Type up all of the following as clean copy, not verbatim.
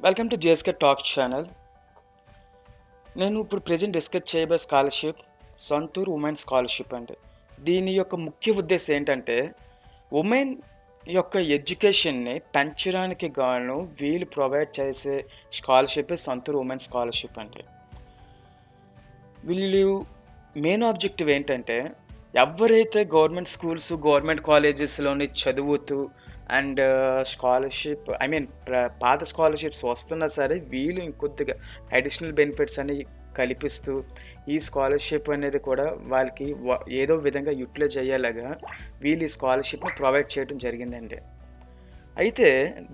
Welcome to JSK talk channel. నేను ఇప్పుడు present discuss చేయబోయే స్కాలర్షిప్ సంతూర్ ఉమెన్ స్కాలర్షిప్ అండి. దీని యొక్క ముఖ్య ఉద్దేశం ఏంటంటే ఉమెన్ యొక్క ఎడ్యుకేషన్ని పెంచడానికి గాను వీళ్ళు ప్రొవైడ్ చేసే స్కాలర్షిప్ సంతూర్ ఉమెన్ స్కాలర్షిప్ అండి. వీళ్ళు మెయిన్ ఆబ్జెక్టివ్ ఏంటంటే ఎవరైతే గవర్నమెంట్ స్కూల్స్ గవర్నమెంట్ కాలేజెస్లోని చదువుతూ అండ్ స్కాలర్షిప్ పాత స్కాలర్షిప్స్ వస్తున్నా సరే వీళ్ళు ఇంకొద్దిగా అడిషనల్ బెనిఫిట్స్ అని కల్పిస్తూ ఈ స్కాలర్షిప్ అనేది కూడా వాళ్ళకి ఏదో విధంగా యూటిలైజ్ అయ్యేలాగా వీళ్ళు ఈ స్కాలర్షిప్ని ప్రొవైడ్ చేయడం జరిగిందండి. అయితే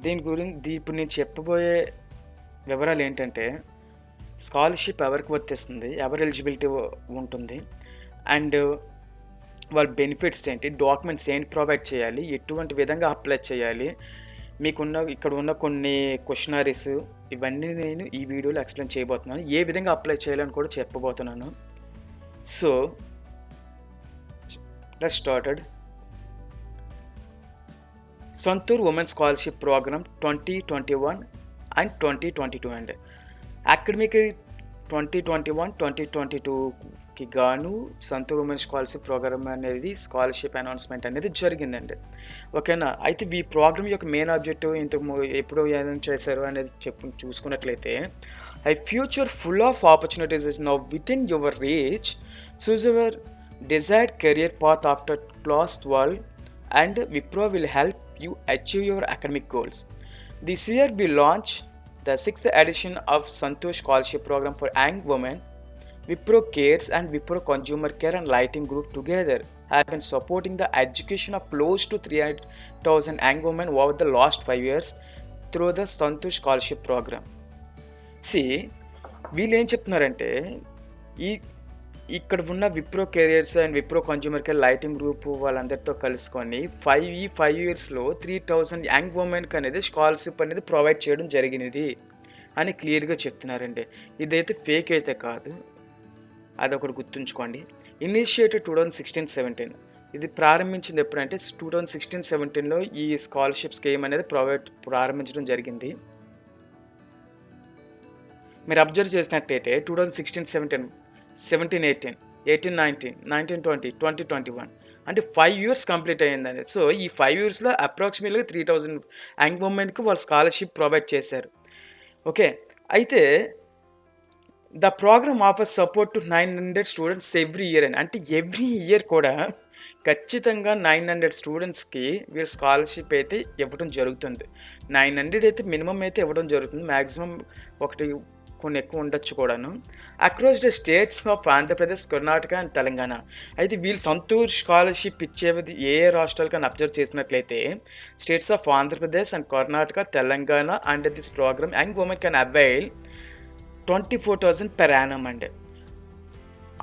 దీని గురించి ఇప్పుడు నేను చెప్పబోయే వివరాలు ఏంటంటే స్కాలర్షిప్ ఎవరికి వర్తిస్తుంది, ఎవరు ఎలిజిబిలిటీ ఉంటుంది, అండ్ వాళ్ళ బెనిఫిట్స్ ఏంటి, డాక్యుమెంట్స్ ఏంటి ప్రొవైడ్ చేయాలి, ఎటువంటి విధంగా అప్లై చేయాలి, ఇక్కడ ఉన్న కొన్ని క్వశ్చనరీస్ ఇవన్నీ నేను ఈ వీడియోలో ఎక్స్ప్లెయిన్ చేయబోతున్నాను. ఏ విధంగా అప్లై చేయాలని కూడా చెప్పబోతున్నాను. So let's started. Santoor women scholarship programme 2021 and 2022 అండి. అకాడమిక్ 2021-2022కి గాను సంతూర్ ఉమెన్ స్కాలర్షిప్ ప్రోగ్రామ్ అనేది స్కాలర్షిప్ అనౌన్స్మెంట్ అనేది జరిగిందండి. ఓకేనా. అయితే ఈ ప్రోగ్రామ్ యొక్క మెయిన్ ఆబ్జెక్టివ్ ఎప్పుడు ఏం చేశారు అనేది చూసుకున్నట్లయితే I future full of opportunities is now with in your reach. Choose your desired career path after class 12 and Wipro will help you achieve your academic goals. This year we launch the 6th edition of Santoor Scholarship Program for young women. Wipro Cares and Wipro Consumer Care and Lighting Group together have been supporting the education of close to 300,000 young women over the last 5 years through the Santoor Scholarship Program. See, వీళ్ళు ఏం చెప్తున్నారంటే ఇక్కడ ఉన్న Wipro careers and Wipro consumer care lighting group వాళ్ళందరితో కలుసుకొని 5 ఇయర్స్లో 3,000 young ఉమెన్కి అనేది స్కాలర్షిప్ అనేది ప్రొవైడ్ చేయడం జరిగినది అని క్లియర్గా చెప్తున్నారండి. ఇదైతే ఫేక్ అయితే కాదు, అదొకటి గుర్తుంచుకోండి. ఇనిషియేటెడ్ 2016-17, ఇది ప్రారంభించింది ఎప్పుడంటే 2016-17లో ఈ స్కాలర్షిప్ స్కీమ్ అనేది ప్రారంభించడం జరిగింది. మీరు అబ్జర్వ్ చేసినట్టయితే 2016-17, 17-18, 18-19, 19-20, 20-21 అంటే 5 ఇయర్స్ కంప్లీట్ అయ్యిందండి. సో ఈ 5 ఇయర్స్లో అప్రాక్సిమేట్గా 3,000 యంగ్ ఉమెన్కి వాళ్ళు స్కాలర్షిప్ ప్రొవైడ్ చేశారు. ఓకే. అయితే the programme offers support to 900 students every year అని, అంటే ఎవ్రీ ఇయర్ కూడా ఖచ్చితంగా 900 స్టూడెంట్స్కి వీళ్ళు స్కాలర్షిప్ అయితే ఇవ్వడం జరుగుతుంది. 900 అయితే మినిమం అయితే ఇవ్వడం జరుగుతుంది, మ్యాక్సిమం కొన్ని ఎక్కువ ఉండొచ్చు కూడాను. Across the states of Andhra Pradesh, Karnataka and Telangana. అయితే వీళ్ళు సంతూర్ స్కాలర్షిప్ ఇచ్చేది ఏ రాష్ట్రాలకని అబ్జర్వ్ చేసినట్లయితే states of Andhra Pradesh and Karnataka, Telangana. And this program young women can avail 24,000 per annum అండి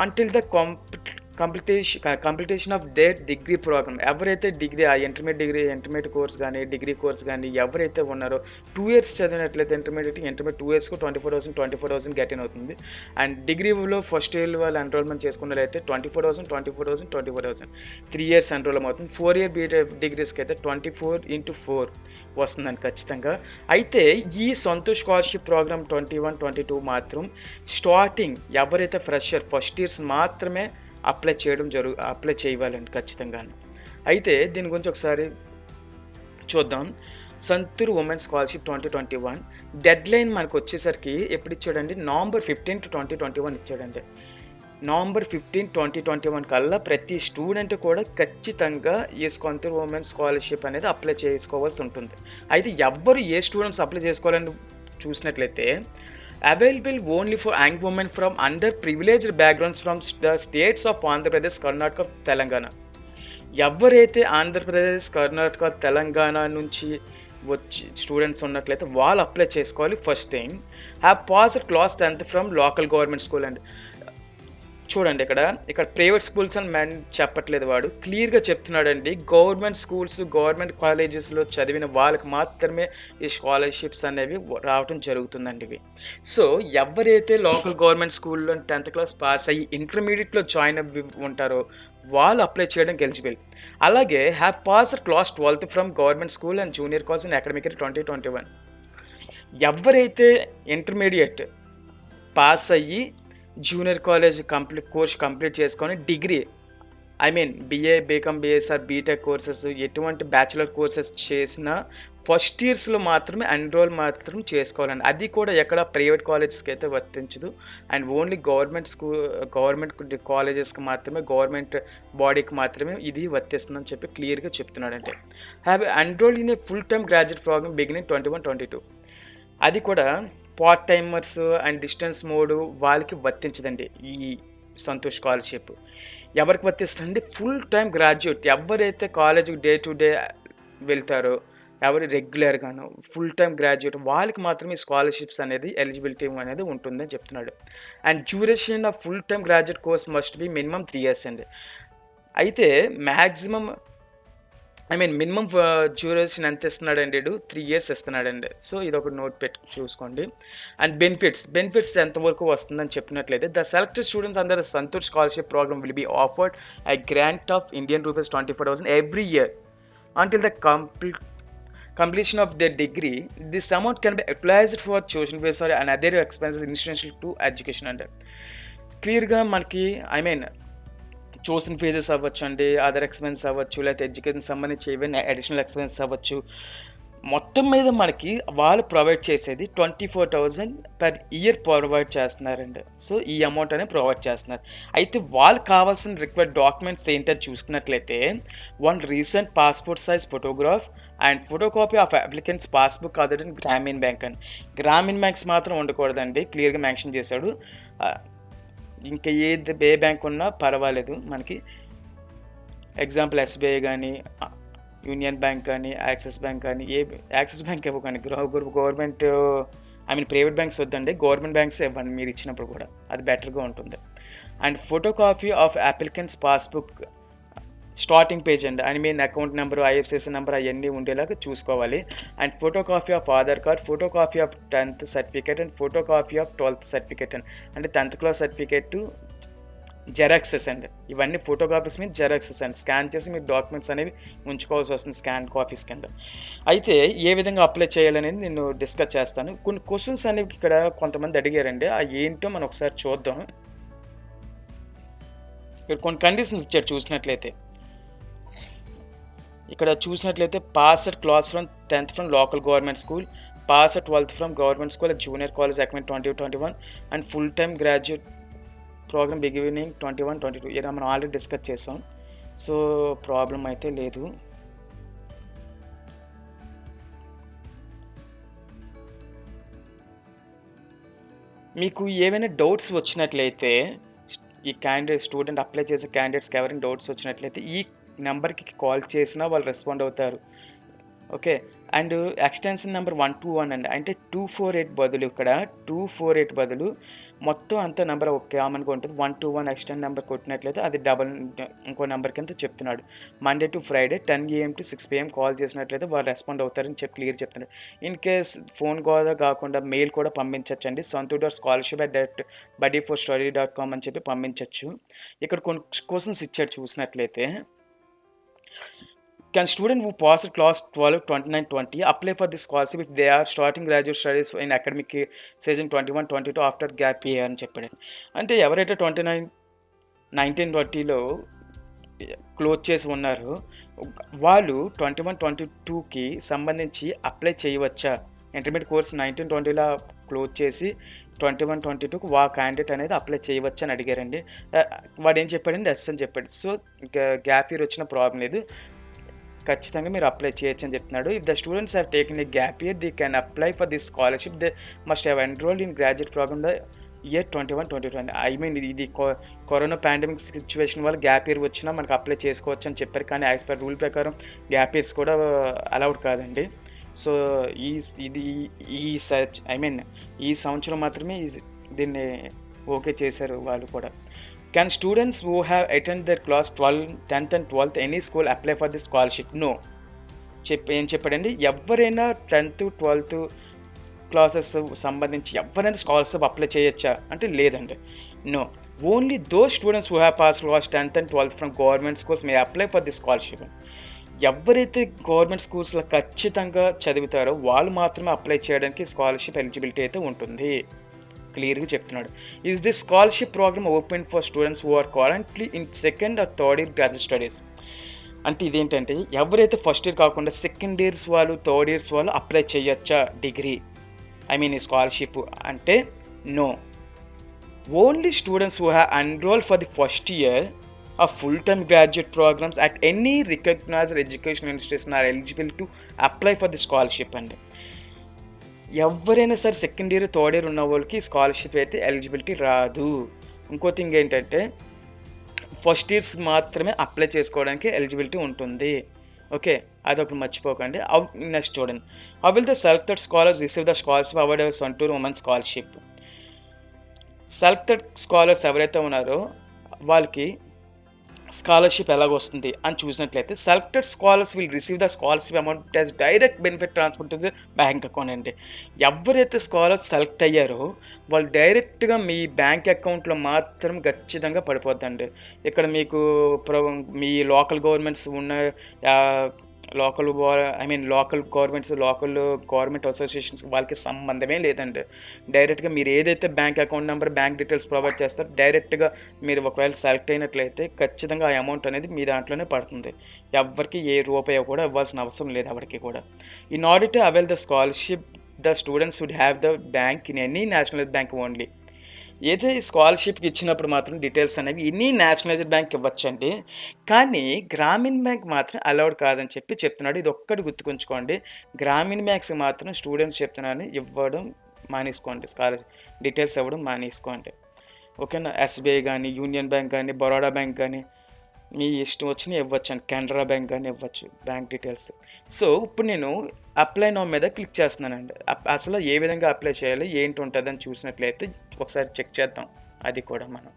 until the completion of their degree program. ఎవరైతే డిగ్రీ ఇంటర్మీడియట్ కోర్స్ కానీ డిగ్రీ కోర్స్ కానీ ఎవరైతే ఉన్నారో 2 ఇయర్స్ చదివినట్లయితే ఇంటర్మీడియట్ 2 ఇయర్స్కు 24,000 గెట్ ఇన్ అవుతుంది. అండ్ డిగ్రీలో ఫస్ట్ ఇయర్ వాళ్ళు ఎన్రోల్మెంట్ చేసుకున్నట్లయితే 24,000 3 ఇయర్స్ ఎన్రోల్ అవుతుంది. 4 ఇయర్ బీటెక్ డిగ్రీస్కి అయితే 24x4 వస్తుందండి ఖచ్చితంగా. అయితే ఈ సంతోష్ స్కాలర్షిప్ ప్రోగ్రామ్ 21-22 మాత్రం స్టార్టింగ్ ఎవరైతే ఫ్రెషర్ ఫస్ట్ ఇయర్స్ మాత్రమే అప్లై చేయవాలండి ఖచ్చితంగా. అయితే దీని గురించి ఒకసారి చూద్దాం. Santoor women scholarship 2021 dead line మనకు వచ్చేసరికి ఎప్పుడు ఇచ్చాడండి, November 15, 2021 ఇచ్చాడండి. November 15, 2021 కల్లా ప్రతి స్టూడెంట్ కూడా ఖచ్చితంగా ఈ సంతూర్ ఉమెన్ స్కాలర్షిప్ అనేది అప్లై చేసుకోవాల్సి ఉంటుంది. అయితే ఏ స్టూడెంట్స్ అప్లై చేసుకోవాలని చూసినట్లయితే available only for young women from underprivileged backgrounds from the states of Andhra Pradesh, Karnataka, Telangana. ఎవరైతే ఆంధ్రప్రదేశ్, కర్ణాటక, తెలంగాణ నుంచి వచ్చి స్టూడెంట్స్ ఉన్నట్లయితే వాళ్ళు అప్లై చేసుకోవాలి. First thing, have passed class 10th from local government school అండి. చూడండి, ఇక్కడ ప్రైవేట్ స్కూల్స్ అని చెప్పట్లేదు, వాడు క్లియర్గా చెప్తున్నాడండి. గవర్నమెంట్ స్కూల్స్ గవర్నమెంట్ కాలేజెస్లో చదివిన వాళ్ళకి మాత్రమే ఈ స్కాలర్షిప్స్ అనేవి రావడం జరుగుతుందండి ఇవి. సో ఎవరైతే లోకల్ గవర్నమెంట్ స్కూల్లో 10th క్లాస్ పాస్ అయ్యి ఇంటర్మీడియట్లో జాయిన్ అవ్వి ఉంటారో వాళ్ళు అప్లై చేయడానికి ఎలిజిబుల్. అలాగే have passed class 12th from government school and junior college in academic year 2021. ఎవరైతే ఇంటర్మీడియట్ పాస్ అయ్యి జూనియర్ కాలేజ్ కోర్స్ కంప్లీట్ చేసుకొని degree BA, BCom, BSR, BTech courses ఎటువంటి బ్యాచిలర్ కోర్సెస్ చేసినా ఫస్ట్ ఇయర్స్లో మాత్రమే ఎన్రోల్ మాత్రం చేసుకోవాలండి. అది కూడా ఎక్కడ ప్రైవేట్ కాలేజెస్కి అయితే వర్తించదు. అండ్ ఓన్లీ గవర్నమెంట్ కాలేజెస్కి మాత్రమే, గవర్నమెంట్ బాడీకి మాత్రమే ఇది వర్తిస్తుందని చెప్పి క్లియర్గా చెప్తున్నాడంటే. Have enrol in a full time graduate programme beginning 21-22. అది కూడా part timers and distance mode వాళ్ళకి వర్తించదండి ఈ సంతోష్ స్కాలర్షిప్. ఎవరికి వర్తిస్తుంది? ఫుల్ టైం గ్రాడ్యుయేట్, ఎవరైతే కాలేజీకి డే టు డే వెళ్తారో, ఎవరు రెగ్యులర్గాను ఫుల్ టైం గ్రాడ్యుయేట్ వాళ్ళకి మాత్రమే ఈ స్కాలర్షిప్స్ అనేది ఎలిజిబిలిటీ అనేది ఉంటుందని చెప్తున్నాడు. And duration of full time graduate course must be minimum 3 years అండి. అయితే మ్యాక్సిమం మినిమం డ్యూరేషన్ ఎంత ఇస్తున్నాడండి? 3 years ఇస్తున్నాడండి. సో ఇది ఒక నోట్ పెట్టి చూసుకోండి. అండ్ బెనిఫిట్స్ ఎంతవరకు వస్తుందని చెప్పినట్లయితే, the selected students under the Santosh scholarship programme will be offered a grant of Indian rupees 24,000 every year until the completion of their degree. This amount can be utilized for tuition fees or and other expenses incidental to education. అంటే క్లియర్గా మనకి tuition fees అవ్వచ్చు అండి, other expenses అవ్వచ్చు, లేకపోతే education సంబంధించి even additional expenses అవ్వచ్చు. మొత్తం మీద మనకి వాళ్ళు ప్రొవైడ్ చేసేది 24,000 per year ప్రొవైడ్ చేస్తున్నారండి. సో ఈ అమౌంట్ అనేది ప్రొవైడ్ చేస్తున్నారు. అయితే వాళ్ళకి కావాల్సిన రిక్వైర్డ్ డాక్యుమెంట్స్ ఏంటని చూసుకున్నట్లయితే, 1 recent passport size photograph and photocopy of applicants passbook other in గ్రామీణ బ్యాంక్ అని. గ్రామీణ బ్యాంక్స్ మాత్రం ఉండకూడదండి, క్లియర్గా మెన్షన్ చేశాడు. ఇంకా ఏ బ్యాంక్ ఉన్నా పర్వాలేదు మనకి. ఎగ్జాంపుల్ ఎస్బీఐ కానీ, యూనియన్ బ్యాంక్ కానీ, యాక్సిస్ బ్యాంక్ కానీ, యాక్సిస్ బ్యాంక్ ఇవ్వకండి, గవర్నమెంట్ ప్రైవేట్ బ్యాంక్స్ వద్దండి, గవర్నమెంట్ బ్యాంక్స్ ఇవ్వండి మీరు ఇచ్చినప్పుడు కూడా, అది బెటర్గా ఉంటుంది. And photocopy of applicants passbook starting page అండి, అకౌంట్ నెంబర్, ఐఎఫ్ఎస్సి నెంబర్ అవన్నీ ఉండేలాగా చూసుకోవాలి. And photocopy of Aadhaar card, photocopy of 10th certificate and photocopy of 12th certificate అంటే 10th క్లాస్ సర్టిఫికేట్ జెరాక్సెస్ అండి. ఇవన్నీ ఫోటోకాపీస్ మీద జెరాక్సెస్ అండి. స్కాన్ చేసి మీరు డాక్యుమెంట్స్ అనేవి ఉంచుకోవాల్సి వస్తుంది స్కాన్ కాపీస్ కింద. అయితే ఏ విధంగా అప్లై చేయాలనేది నేను డిస్కస్ చేస్తాను. కొన్ని క్వశ్చన్స్ అనేవి ఇక్కడ కొంతమంది అడిగారండి, అవి ఏంటో మనం ఒకసారి చూద్దాం. ఇక్కడ కొన్ని కండిషన్స్ ఇచ్చారు చూసినట్లయితే. ఇక్కడ చూసినట్లయితే passed class from 10th from local government school, pass 12th from government school, junior college academic 2021 and full time graduate programme beginning 21-22. ఇలా మనం ఆల్రెడీ డిస్కస్ చేసాం, సో ప్రాబ్లం అయితే లేదు. మీకు ఏమైనా డౌట్స్ వచ్చినట్లయితే, ఈ స్టూడెంట్ అప్లై చేసే క్యాండిడేట్స్కి ఎవరైనా డౌట్స్ వచ్చినట్లయితే ఈ నెంబర్కి కాల్ చేసినా వాళ్ళు రెస్పాండ్ అవుతారు. ఓకే. అండ్ ఎక్స్టెన్షన్ నెంబర్ 121 అండి, అంటే 248 బదులు, ఇక్కడ 248 బదులు మొత్తం అంత నెంబర్ ఒక కామన్గా ఉంటుంది. 121 ఎక్స్టెండ్ నెంబర్ కొట్టినట్లయితే అది ఇంకో నెంబర్ కింద చెప్తున్నాడు. Monday to Friday 10 AM to 6 PM call చేసినట్లయితే వాళ్ళు రెస్పాండ్ అవుతారని చెప్పి క్లియర్ చెప్తున్నాడు. ఇన్ కేస్ ఫోన్ కూడా కాకుండా మెయిల్ కూడా పంపించచ్చండి, santu.scholarship@buddyforstudy.com అని చెప్పి పంపించవచ్చు. ఇక్కడ కొన్ని క్వశ్చన్స్ ఇచ్చాడు చూసినట్లయితే, can student who passed class 12, 29-20 apply for this scholarship if they are starting graduate studies in academic season 21-22 after gap year అని చెప్పాడు. అంటే ఎవరైతే 19-20లో క్లోజ్ చేసి ఉన్నారో వాళ్ళు 21-22కి సంబంధించి అప్లై చేయవచ్చా? ఇంటర్మీడియట్ కోర్స్ 19-20లో క్లోజ్ చేసి 21-22కి క్యాండిడేట్ అనేది అప్లై చేయవచ్చు అని అడిగారండి. వాడు ఏం చెప్పాడండి? ఎస్ అని చెప్పాడు. సో ఇంకా గ్యాప్ ఇయర్ వచ్చిన ప్రాబ్లం లేదు, ఖచ్చితంగా మీరు అప్లై చేయొచ్చు అని చెప్తున్నాడు. If the students have taken a gap year they can apply for this scholarship, they must have enrolled in graduate programme the year 21-22. ఇది కరోనా పాండమిక్ సిచ్యువేషన్ వల్ల గ్యాప్ ఇయర్ వచ్చినా మనకు అప్లై చేసుకోవచ్చు అని చెప్పారు. కానీ యాజ్ పర్ రూల్ ప్రకారం gap years కూడా అలౌడ్ కాదండి. సో ఈ సంవత్సరం మాత్రమే దీన్ని ఓకే చేశారు వాళ్ళు కూడా. Can students who have attended their class 12, 10th and 12th any school apply for this scholarship? No. ఏం చెప్పాడండి? ఎవరైనా 10th, 12th క్లాసెస్ సంబంధించి ఎవరైనా స్కాలర్షిప్ అప్లై చేయొచ్చా అంటే లేదండి. No, only those students who have pass class 10th and 12th from government schools may apply for this scholarship. ఎవరైతే government స్కూల్స్‌లో ఖచ్చితంగా చదువుతారో వాళ్ళు మాత్రమే అప్లై చేయడానికి స్కాలర్‌షిప్ ఎలిజిబిలిటీ అయితే ఉంటుంది. క్లియర్‌గా చెప్తున్నాడు. Is this scholarship programme open for students who are currently in second or third year graduate studies. అంటే ఇదేంటంటే ఎవరైతే ఫస్ట్ ఇయర్ కాకుండా సెకండ్ ఇయర్స్ వాళ్ళు, థర్డ్ ఇయర్స్ వాళ్ళు అప్లై చేయొచ్చా డిగ్రీ? ఐ మీన్ ఈ స్కాలర్‌షిప్ అంటే no. Only students who have enrolled for the first year of full-time graduate programs at any recognized educational institution are eligible to apply for the scholarship అండి. ఎవరైనా సరే second year, third year ఉన్న వాళ్ళకి scholarship అయితే eligibility రాదు. ఇంకో thing ఏంటంటే first years మాత్రమే అప్లై చేసుకోవడానికి ఎలిజిబిలిటీ ఉంటుంది. ఓకే, అదొకటి మర్చిపోకండి. నెక్స్ట్ చూడండి, how will the selected scholars receive the scholarship award Santoor women scholarship. Selected scholars ఎవరైతే ఉన్నారో వాళ్ళకి స్కాలర్షిప్ ఎలాగొస్తుంది అని చూసినట్లయితే selected scholars will receive the scholarship amount as direct benefit transfer to the bank account అండి. ఎవరైతే స్కాలర్స్ సెలెక్ట్ అయ్యారో వాళ్ళు డైరెక్ట్గా మీ బ్యాంక్ అకౌంట్లో మాత్రం ఖచ్చితంగా పడిపోద్దండి. ఇక్కడ మీకు మీ లోకల్ గవర్నమెంట్స్ ఉన్న లోకల్ గవర్నమెంట్ అసోసియేషన్స్ వాళ్ళకి సంబంధమే లేదండి. డైరెక్ట్గా మీరు ఏదైతే bank account number, bank details provide చేస్తారో డైరెక్ట్గా మీరు ఒకవేళ సెలెక్ట్ అయినట్లయితే ఖచ్చితంగా ఆ అమౌంట్ అనేది మీ దాంట్లోనే పడుతుంది. ఎవరికి ఏ రూపాయి కూడా ఇవ్వాల్సిన అవసరం లేదు ఎవరికి కూడా. In order to avail the scholarship the students would have the bank in any national bank only. ఏదో స్కాలర్షిప్కి ఇచ్చినప్పుడు మాత్రం డీటెయిల్స్ అనేవి ఎనీ నేషనలైజ్డ్ బ్యాంక్ ఇవ్వచ్చండి, కానీ గ్రామీణ బ్యాంక్ మాత్రం అలౌడ్ కాదని చెప్తున్నాడు. ఇది ఒక్కటి గుర్తుకుంచుకోండి. గ్రామీణ బ్యాంక్స్ మాత్రం స్టూడెంట్స్ చెప్తున్నాను ఇవ్వడం మానేసుకోండి, స్కాలర్షిప్ డీటెయిల్స్ ఇవ్వడం మానేసుకోండి. ఓకేనా. ఎస్బీఐ కానీ, యూనియన్ బ్యాంక్ కానీ, బరోడా బ్యాంక్ కానీ మీ ఇష్టం వచ్చినవి ఇవ్వచ్చండి. కెనరా బ్యాంక్ కానీ ఇవ్వచ్చు బ్యాంక్ డీటెయిల్స్. సో ఇప్పుడు నేను అప్లై నౌ మీద క్లిక్ చేస్తున్నానండి. అసలు ఏ విధంగా అప్లై చేయాలి, ఏంటి ఉంటుందని చూసినట్లయితే ఒకసారి చెక్ చేద్దాం. అది కూడా మనం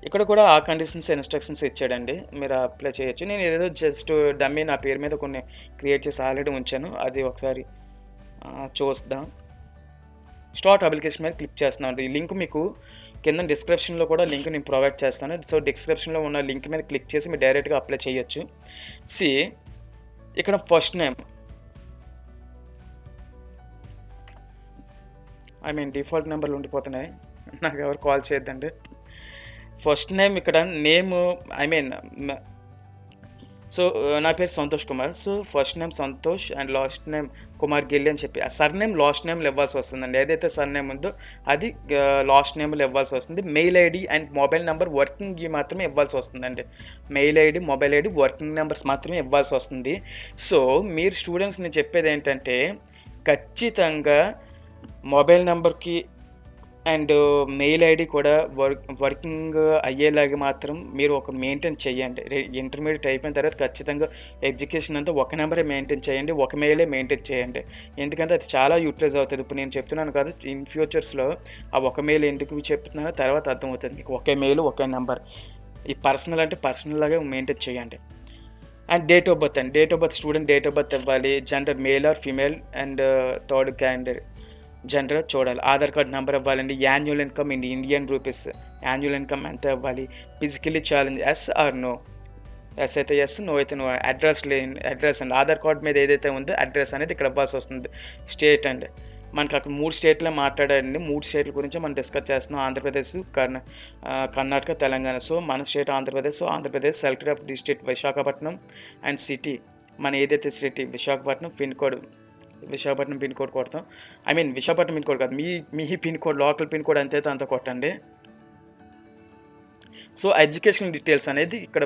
ఇక్కడ కూడా ఆ కండిషన్స్, ఇన్స్ట్రక్షన్స్ ఇచ్చాడండి. మీరు అప్లై చేయొచ్చు. నేను ఏదో జస్ట్ డమ్మీ నా పేరు మీద కొన్ని క్రియేట్ చేసి ఆల్రెడీ ఉంచాను. అది ఒకసారి చూద్దాం. స్టార్ట్ అప్లికేషన్ మీద క్లిక్ చేస్తున్నాను. ఈ లింక్ మీకు కింద డిస్క్రిప్షన్లో కూడా లింక్ నేను ప్రొవైడ్ చేస్తాను. సో డిస్క్రిప్షన్లో ఉన్న లింక్ మీద క్లిక్ చేసి మీరు డైరెక్ట్గా అప్లై చేయొచ్చు. ఇక్కడ ఫస్ట్ నేమ్, డిఫాల్ట్ నెంబర్లు ఉండిపోతున్నాయి, నాకు ఎవరు కాల్ చేయొద్దండి. ఫస్ట్ నేమ్ ఇక్కడ నేమ్ సో నా పేరు Santosh Kumar. So first name Santosh and last name Kumar గిల్లి అని చెప్పి ఆ సర్ నేమ్ లాస్ట్ నేమ్లో ఇవ్వాల్సి వస్తుందండి. ఏదైతే సర్ నేమ్ ఉందో అది లాస్ట్ నేమ్లో ఇవ్వాల్సి వస్తుంది. Mail ID and mobile number working మాత్రమే ఇవ్వాల్సి వస్తుందండి. Mail ID, mobile ID, working numbers మాత్రమే ఇవ్వాల్సి వస్తుంది. సో మీరు స్టూడెంట్స్ నేను చెప్పేది ఏంటంటే ఖచ్చితంగా మొబైల్ నెంబర్కి అండ్ మెయిల్ ఐడి కూడా వర్కింగ్ అయ్యేలాగా మాత్రం మీరు ఒక మెయింటైన్ చేయండి. ఇంటర్మీడియట్ అయిపోయిన తర్వాత ఖచ్చితంగా ఎడ్యుకేషన్ అంతా ఒక నెంబరే మెయింటైన్ చేయండి, ఒక మెయిలే మెయింటైన్ చేయండి. ఎందుకంటే అది చాలా యూటిలైజ్ అవుతుంది. ఇప్పుడు నేను చెప్తున్నాను కదా, ఇన్ ఫ్యూచర్స్లో ఆ ఒక మెయిల్ ఎందుకు చెప్తున్నానో తర్వాత అర్థమవుతుంది మీకు. ఒకే మెయిల్, ఒకే నెంబర్. ఈ పర్సనల్ అంటే పర్సనల్ లాగా మెయింటైన్ చేయండి. అండ్ డేట్ ఆఫ్ బర్త్ అండి, date of birth student date of birth ఇవ్వాలి. Gender male or female and third candidate gender చూడాలి. ఆధార్ కార్డ్ నెంబర్ ఇవ్వాలండి. Annual income in Indian rupees, annual income ఎంత ఇవ్వాలి. Physically challenge yes or no, yes అయితే yes, no అయితే no. Address అండి, Aadhaar card మీద ఏదైతే ఉందో అడ్రస్ అనేది ఇక్కడ ఇవ్వాల్సి వస్తుంది. స్టేట్ అండి, మనకి అక్కడ 3 స్టేట్లో మాట్లాడారండి. 3 స్టేట్ల గురించి మనం డిస్కస్ చేస్తున్నాం. ఆంధ్రప్రదేశ్, కర్ణాటక, తెలంగాణ. సో మన state Andhra Pradesh. So Andhra Pradesh selected of district Visakhapatnam and city, మన ఏదైతే city Visakhapatnam, pin code Visakhapatnam pin code కొడతాం. విశాఖపట్నం పిన్ కోడ్ కాదు, మీ pin code, local pin code ఎంత అయితే అంత కొట్టండి. సో ఎడ్యుకేషన్ డీటెయిల్స్ అనేది ఇక్కడ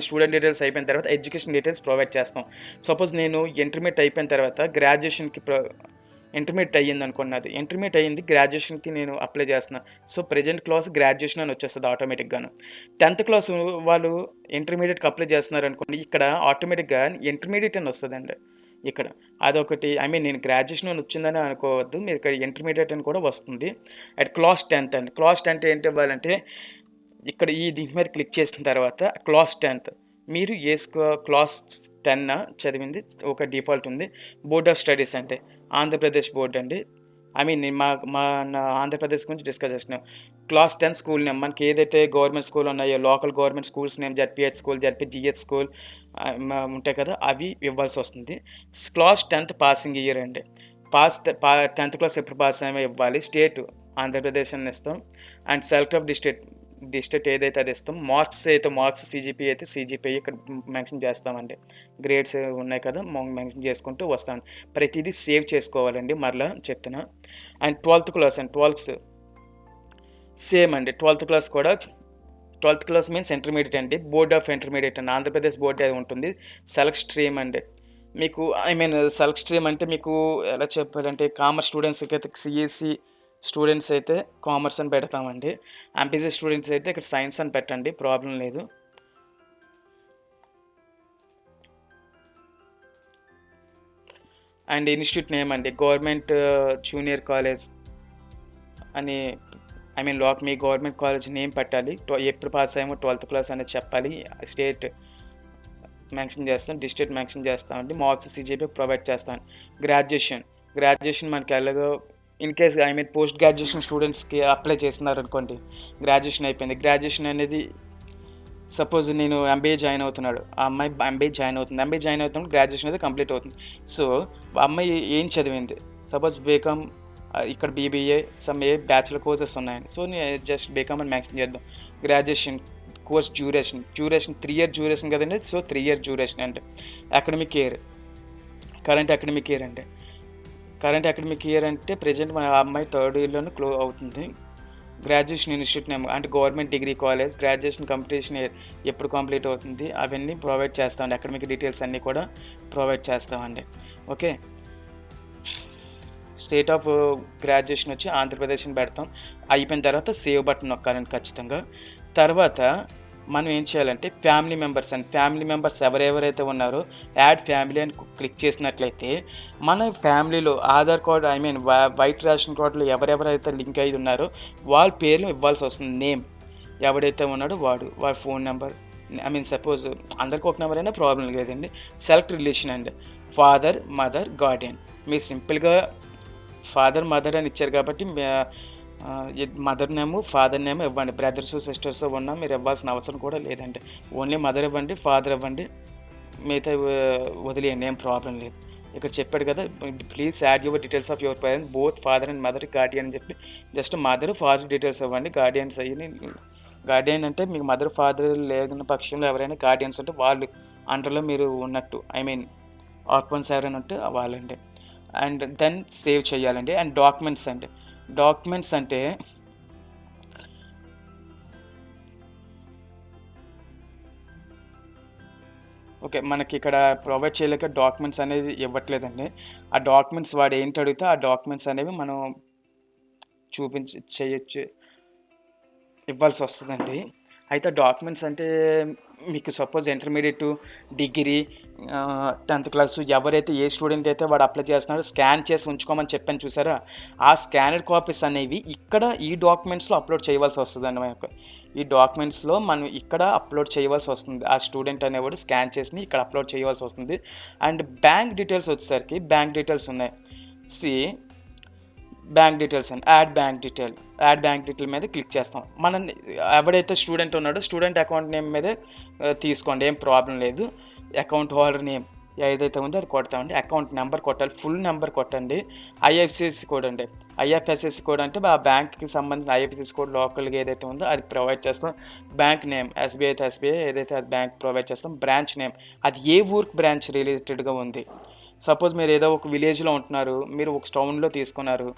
స్టూడెంట్ డీటెయిల్స్ అయిపోయిన తర్వాత ఎడ్యుకేషన్ డీటెయిల్స్ ప్రొవైడ్ చేస్తాం. సపోజ్ నేను ఇంటర్మీడియట్ అయిపోయిన తర్వాత గ్రాడ్యుయేషన్కి ఇంటర్మీడియట్ అయ్యింది అనుకున్నది, ఇంటర్మీడియట్ అయ్యింది, గ్రాడ్యుయేషన్కి నేను అప్లై చేస్తున్నాను. సో ప్రెజెంట్ క్లాస్ గ్రాడ్యుయేషన్ అని వచ్చేస్తుంది ఆటోమేటిక్గాను. 10th క్లాస్ వాళ్ళు ఇంటర్మీడియట్కి అప్లై చేస్తున్నారు అనుకోండి, ఇక్కడ ఆటోమేటిక్గా ఇంటర్మీడియట్ అని వస్తుందండి. ఇక్కడ అదొకటి. నేను గ్రాడ్యుయేషన్ అని వచ్చిందని అనుకోవద్దు, మీరు ఇక్కడ ఇంటర్మీడియట్ అని కూడా వస్తుంది. అట్ క్లాస్ 10th అండి. క్లాస్ 10th ఏంటి ఇవ్వాలంటే ఇక్కడ దీని మీద క్లిక్ చేసిన తర్వాత క్లాస్ 10th మీరు క్లాస్ 10 చదివింది ఒక డిఫాల్ట్ ఉంది. బోర్డ్ ఆఫ్ స్టడీస్ అంటే ఆంధ్రప్రదేశ్ బోర్డు అండి. మా ఆంధ్రప్రదేశ్ గురించి డిస్కస్ చేస్తున్నాం. క్లాస్ 10 స్కూల్ నేమ్ మనకి ఏదైతే గవర్నమెంట్ స్కూల్ ఉన్నాయో local government schools name ZPH school, ZPGH school ఉంటాయి కదా! అవి ఇవ్వాల్సొస్తుంది. క్లాస్ 10థ్ పాసింగ్ ఇయర్ అండి. 10థ్ క్లాస్ ఎప్పుడు పాస్ అయ్యామో ఇవ్వాలి. స్టేట్ ఆంధ్రప్రదేశ్ అని ఇస్తాం. అండ్ సెలెక్ట్ ఆఫ్ డిస్ట్రిక్ట్ ఏదైతే అది ఇస్తాం. మార్క్స్ సీజీపీఏ అయితే సీజీపీఏ ఇక్కడ మెన్షన్ చేస్తామండి. గ్రేడ్స్ ఉన్నాయి కదా! మెన్షన్ చేసుకుంటూ వస్తాం. ప్రతీదీ సేవ్ చేసుకోవాలండి మరలా చెప్తున్నా. అండ్ 12థ్ క్లాస్ అండి. సేమ్ అండి. 12థ్ క్లాస్ మీన్స్ ఇంటర్మీడియేట్ అండి. బోర్డ్ ఆఫ్ ఇంటర్మీడియేట్ అండి. ఆంధ్రప్రదేశ్ బోర్డ్ అది ఉంటుంది. సెలెక్ట్ స్ట్రీమ్ అండి. మీకు సెలెక్ట్ స్ట్రీమ్ అంటే మీకు ఎలా చెప్పాలంటే కామర్స్ స్టూడెంట్స్‌కి అయితే సీఈసీ స్టూడెంట్స్ అయితే కామర్స్ అని పెడతామండి. ఎంపీసీ స్టూడెంట్స్ అయితే ఇక్కడ సైన్స్ అని పెట్టండి. ప్రాబ్లమ్ లేదు. అండ్ ఇన్‌స్టిట్యూట్ నేమ్ అండి. గవర్నమెంట్ జూనియర్ కాలేజ్ అని మీ గవర్నమెంట్ కాలేజ్ నేమ్ పెట్టాలి. ఎప్పుడు పాస్ అయ్యామో 12థ్ క్లాస్ అనేది చెప్పాలి. స్టేట్ మెన్షన్ చేస్తాం. డిస్ట్రిక్ట్ మెన్షన్ చేస్తామండి. మార్క్స్ సీజీపీ ప్రొవైడ్ చేస్తాం. గ్రాడ్యుయేషన్ మనకి ఎలాగో ఇన్ కేస్ పోస్ట్ గ్రాడ్యుయేషన్ స్టూడెంట్స్‌కి అప్లై చేస్తున్నారనుకోండి. గ్రాడ్యుయేషన్ అయిపోయింది. గ్రాడ్యుయేషన్ అనేది సపోజ్ నేను ఎంబీఏ జాయిన్ అవుతున్నాడు. ఆ అమ్మాయి ఎంబీఏ జాయిన్ అవుతుంది. ఎంబీఏ జాయిన్ అవుతున్నప్పుడు గ్రాడ్యుయేషన్ అయితే కంప్లీట్ అవుతుంది. సో, ఆ అమ్మాయి ఏం చదివింది? సపోజ్ బీకామ్ ఇక్కడ బీబీఏ బ్యాచిలర్ కోర్సెస్ ఉన్నాయండి. సో, నేను జస్ట్ బీకామ్ అని మెన్షన్ చేద్దాం. Graduation course duration 3 year duration కదండి. సో, 3 ఇయర్ డ్యూరేషన్ అంటే academic year current academic year అంటే ప్రెజెంట్ మన అమ్మాయి థర్డ్ ఇయర్‌లోనే అవుతుంది. గ్రాడ్యుయేషన్ ఇన్‌స్టిట్యూట్ నేమ్ అంటే government degree college. Graduation completion year ఎప్పుడు కంప్లీట్ అవుతుంది అవన్నీ ప్రొవైడ్ చేస్తామండి. అకాడమిక్ డీటెయిల్స్ అన్నీ కూడా ప్రొవైడ్ చేస్తామండి. ఓకే. స్టేట్ ఆఫ్ గ్రాడ్యుయేషన్ వచ్చి ఆంధ్రప్రదేశ్ అని పెడతాం. అయిపోయిన తర్వాత సేవ్ బటన్ నొక్కాలండి ఖచ్చితంగా. తర్వాత మనం ఏం చేయాలంటే ఫ్యామిలీ మెంబర్స్ ఎవరెవరైతే ఉన్నారో యాడ్ ఫ్యామిలీ అని క్లిక్ చేసినట్లయితే మన ఫ్యామిలీలో ఆధార్ కార్డ్ వైట్ రేషన్ కార్డులో ఎవరెవరైతే లింక్ అయి ఉన్నారో వాళ్ళ పేర్లు ఇవ్వాల్సి వస్తుంది. నేమ్ ఎవడైతే ఉన్నాడో వాడి ఫోన్ నెంబర్ సపోజ్ అందరికి ఒక నెంబర్ అయినా ప్రాబ్లం లేదండి. సెలెక్ట్ రిలేషన్ అండి. Father, mother, Guardian. మీరు సింపుల్గా ఫాదర్, మదర్ అని ఇచ్చారు కాబట్టి మదర్ నేము, ఫాదర్ నేమ్ ఇవ్వండి. బ్రదర్స్, సిస్టర్స్ ఉన్నా మీరు ఇవ్వాల్సిన అవసరం కూడా లేదండి. ఓన్లీ మదర్ ఇవ్వండి, ఫాదర్ ఇవ్వండి. మిగతా వదిలేయండి, ఏం ప్రాబ్లం లేదు. ఇక్కడ చెప్పాడు కదా, please add your details of your parents both father and mother, Guardian అని చెప్పి జస్ట్ మదర్, ఫాదర్ డీటెయిల్స్ ఇవ్వండి. గార్డియన్ అంటే మీకు మదర్, ఫాదర్ లేని పక్షంలో ఎవరైనా గార్డియన్స్ ఉంటే వాళ్ళు అండర్లో మీరు ఉన్నట్టు. ఆర్ఫన్స్ ఎవరైనా ఉంటే వాళ్ళండి. అండ్ దెన్ సేవ్ చేయాలండి. అండ్ డాక్యుమెంట్స్ అంటే ఓకే, మనకి ఇక్కడ ప్రొవైడ్ చేయలేక డాక్యుమెంట్స్ అనేది ఇవ్వట్లేదండి. ఆ డాక్యుమెంట్స్ వాడు ఏంటి అడిగితే ఆ డాక్యుమెంట్స్ అనేవి మనం ఇవ్వాల్సి వస్తుందండి. అయితే డాక్యుమెంట్స్ అంటే మీకు సపోజ్ ఇంటర్మీడియట్, డిగ్రీ, 10థ్ క్లాసు ఎవరైతే ఏ స్టూడెంట్ అయితే వాడు అప్లై చేస్తున్నాడో స్కాన్ చేసి ఉంచుకోమని చెప్పాను చూసారా, ఆ స్కానర్డ్ కాపీస్ అనేవి ఇక్కడ ఈ డాక్యుమెంట్స్లో అప్లోడ్ చేయవలసి వస్తుందండి. మనకు ఈ డాక్యుమెంట్స్లో మనం ఇక్కడ అప్లోడ్ చేయవలసి వస్తుంది. ఆ స్టూడెంట్ అనేవాడు స్కాన్ చేసి ఇక్కడ అప్లోడ్ చేయవలసి వస్తుంది. అండ్ బ్యాంక్ డీటెయిల్స్ వచ్చేసరికి బ్యాంక్ డీటెయిల్స్ ఉన్నాయి. బ్యాంక్ డీటెయిల్స్ అండి. యాడ్ బ్యాంక్ డీటెయిల్ మీద క్లిక్ చేస్తాం. మనం ఎవడైతే స్టూడెంట్ ఉన్నాడో స్టూడెంట్ అకౌంట్ నేమ్ మీదే తీసుకోండి, ఏం ప్రాబ్లం లేదు. అకౌంట్ హోల్డర్ నేమ్ ఏదైతే ఉందో అది కొడతామండి. అకౌంట్ నెంబర్ కొట్టాలి, ఫుల్ నెంబర్ కొట్టండి. ఐఎఫ్ఎస్సి కోడ్ అండి. ఐఎఫ్ఎస్సి కోడ్ అంటే ఆ బ్యాంక్కి సంబంధించిన ఐఎఫ్ఎస్సి కోడ్ లోకల్గా ఏదైతే ఉందో అది ప్రొవైడ్ చేస్తాం. బ్యాంక్ నేమ్ ఎస్బీఐ అయితే ఎస్బీఐ ఏదైతే అది బ్యాంక్ ప్రొవైడ్ చేస్తాం. బ్రాంచ్ నేమ్ అది ఏ ఊరికి బ్రాంచ్ రిలేటెడ్గా ఉంది. సపోజ్ మీరు ఏదో ఒక విలేజ్లో ఉంటున్నారు, మీరు ఒక టౌన్లో తీసుకున్నారు.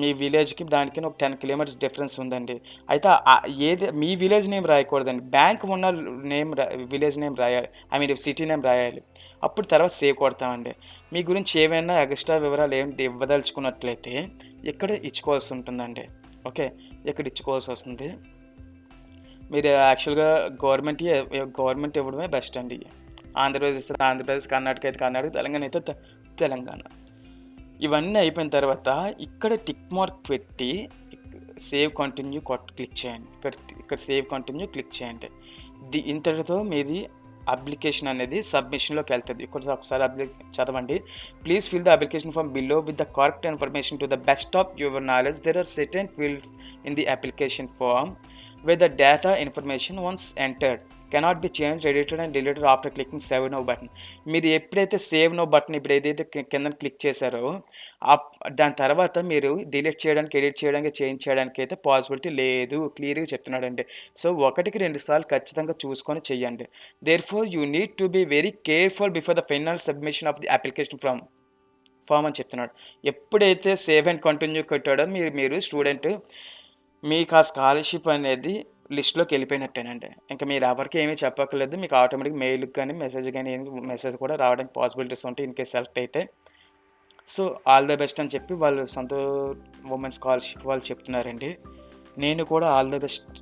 మీ విలేజ్కి దానికి ఒక 10 కిలోమీటర్స్ డిఫరెన్స్ ఉందండి. అయితే మీ విలేజ్ నేమ్ రాయకూడదండి, బ్యాంక్ ఉన్న విలేజ్ నేమ్ రాయాలి, సిటీ నేమ్ రాయాలి. అప్పుడు తర్వాత సేవ్ కొడతామండి. మీ గురించి ఏమైనా ఎక్స్ట్రా వివరాలు ఏమి ఇవ్వదలుచుకున్నట్లయితే ఇక్కడ ఇచ్చుకోవాల్సి ఉంటుందండి. ఓకే, ఇక్కడ ఇచ్చుకోవాల్సి వస్తుంది. మీరు యాక్చువల్గా గవర్నమెంట్ ఇవ్వడమే బెస్ట్ అండి. ఆంధ్రప్రదేశ్, కర్ణాటక అయితే కర్ణాటక, తెలంగాణ అయితే తెలంగాణ. ఇవన్నీ అయిపోయిన తర్వాత ఇక్కడ టిక్ మార్క్ పెట్టి సేవ్ కంటిన్యూ క్లిక్ చేయండి. ఇక్కడ సేవ్ కంటిన్యూ క్లిక్ చేయండి. ఇంతటితో మీది అప్లికేషన్ అనేది సబ్మిషన్‌లోకి వెళ్తది. ఇక్కడ ఒకసారి చదవండి. Please fill the application form below with the correct information to the best of your knowledge. There are certain fields in the application form where the data information once entered cannot be changed, edited and deleted after clicking save now button. మీరు ఎప్పుడైతే save no button ఇప్పుడు ఏదైతే కిందన click చేశారో దాని తర్వాత మీరు delete చేయడానికి, ఎడిట్ చేయడానికి, చేంజ్ చేయడానికి అయితే పాసిబిలిటీ లేదు. క్లియర్‌గా చెప్తున్నాడండి. సో, ఒకటికి 2 సార్లు ఖచ్చితంగా చూసుకొని చేయండి. Therefore you need to be very careful before the final submission of the application form అని చెప్తున్నాడు. ఎప్పుడైతే సేవ్ అండ్ కంటిన్యూ కొట్టాడో మీరు స్టూడెంట్ మీకు ఆ స్కాలర్‌షిప్ అనేది లిస్ట్‌లోకి వెళ్ళిపోయినట్టేనండి. ఇంక మీరు ఎవరికీ ఏమీ చెప్పక్కర్లేదు. మీకు ఆటోమేటిక్‌గా మెయిల్‌కి గాని, మెసేజ్ గాని మెసేజ్ కూడా రావడానికి పాసిబిలిటీస్ ఉంటాయి ఇన్ కేస్ సెలెక్ట్ అయితే. సో, ఆల్ ద బెస్ట్ అని చెప్పి వాళ్ళు ఉమెన్ స్కాలర్‌షిప్ వాళ్ళు చెప్తున్నారండి. నేను కూడా ఆల్ ద బెస్ట్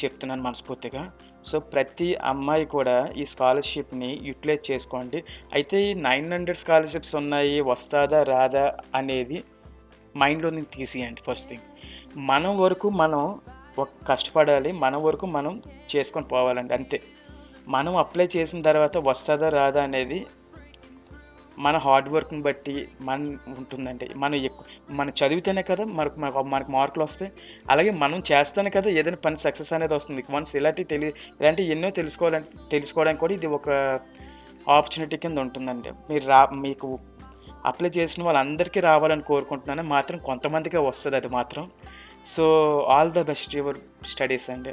చెప్తున్నాను మనస్ఫూర్తిగా. సో, ప్రతి అమ్మాయి కూడా ఈ స్కాలర్‌షిప్‌ని యుటిలైజ్ చేసుకోండి. అయితే ఈ 900 స్కాలర్‌షిప్స్ ఉన్నాయి. వస్తాదా? రాదా? అనేది మైండ్‌లో నుంచి తీసేయండి ఫస్ట్ థింగ్. మన వరకు మనం కష్టపడాలి. మన వరకు మనం చేసుకొని పోవాలండి అంతే. మనం అప్లై చేసిన తర్వాత వస్తదా? రాదా? అనేది మన హార్డ్ వర్క్‌ని బట్టి ఉంటుందండి. మనం చదివితేనే కదా మనకు మార్కులొస్తాయి. అలాగే మనం చేస్తేనే కదా ఏదైనా పని సక్సెస్ అనేది వస్తుంది. వన్స్ ఇలాంటివి ఎన్నో తెలుసుకోవడానికి కూడా ఇది ఒక ఆపర్చునిటీ కింద ఉంటుందండి. మీకు అప్లై చేసిన వాళ్ళందరికీ రావాలని కోరుకుంటున్నాను. మాత్రం కొంతమందికే వస్తది అది మాత్రం. So, all the best your studies అండి.